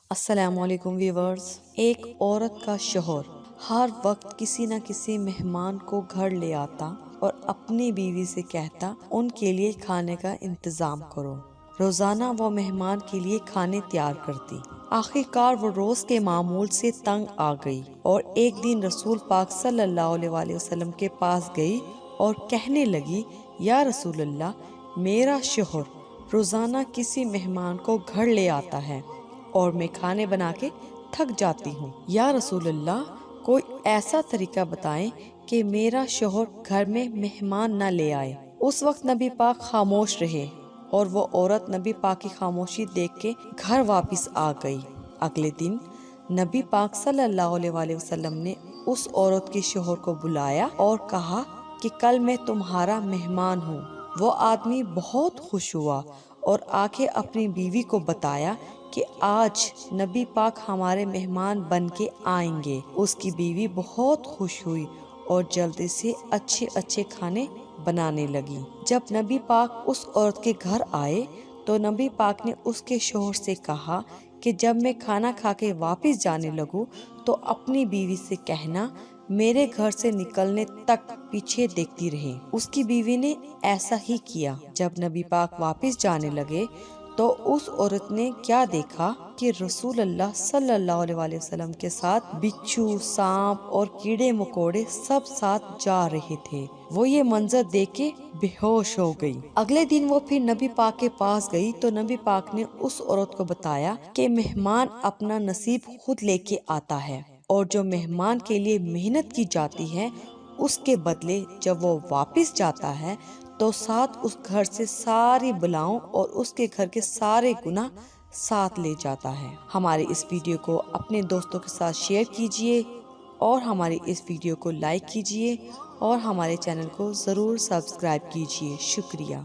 السلام علیکم ویورز۔ ایک عورت کا شوہر ہر وقت کسی نہ کسی مہمان کو گھر لے آتا اور اپنی بیوی سے کہتا ان کے لیے کھانے کا انتظام کرو۔ روزانہ وہ مہمان کے لیے کھانے تیار کرتی۔ آخر کار وہ روز کے معمول سے تنگ آ گئی اور ایک دن رسول پاک صلی اللہ علیہ وسلم کے پاس گئی اور کہنے لگی، یا رسول اللہ، میرا شوہر روزانہ کسی مہمان کو گھر لے آتا ہے اور میں کھانے بنا کے تھک جاتی ہوں۔ یا رسول اللہ، کوئی ایسا طریقہ بتائیں کہ میرا شوہر گھر میں مہمان نہ لے آئے۔ اس وقت نبی پاک خاموش رہے اور وہ عورت نبی پاک کی خاموشی دیکھ کے گھر واپس آ گئی۔ اگلے دن نبی پاک صلی اللہ علیہ وسلم نے اس عورت کے شوہر کو بلایا اور کہا کہ کل میں تمہارا مہمان ہوں۔ وہ آدمی بہت خوش ہوا اور آ کے اپنی بیوی کو بتایا کہ آج نبی پاک ہمارے مہمان بن کے آئیں گے۔ اس کی بیوی بہت خوش ہوئی اور جلدی سے اچھے کھانے بنانے لگی۔ جب نبی پاک اس عورت کے گھر آئے تو نبی پاک نے اس کے شوہر سے کہا کہ جب میں کھانا کھا کے واپس جانے لگوں تو اپنی بیوی سے کہنا میرے گھر سے نکلنے تک پیچھے دیکھتی رہے۔ اس کی بیوی نے ایسا ہی کیا۔ جب نبی پاک واپس جانے لگے تو اس عورت نے کیا دیکھا کہ رسول اللہ صلی اللہ علیہ وسلم کے ساتھ بچھو، سانپ اور کیڑے مکوڑے سب ساتھ جا رہے تھے۔ وہ یہ منظر دیکھ کے بے ہوش ہو گئی۔ اگلے دن وہ پھر نبی پاک کے پاس گئی تو نبی پاک نے اس عورت کو بتایا کہ مہمان اپنا نصیب خود لے کے آتا ہے اور جو مہمان کے لیے محنت کی جاتی ہے اس کے بدلے جب وہ واپس جاتا ہے تو ساتھ اس گھر سے ساری بلاؤں اور اس کے گھر کے سارے گناہ ساتھ لے جاتا ہے۔ ہمارے اس ویڈیو کو اپنے دوستوں کے ساتھ شیئر کیجئے اور ہماری اس ویڈیو کو لائک کیجئے اور ہمارے چینل کو ضرور سبسکرائب کیجئے۔ شکریہ۔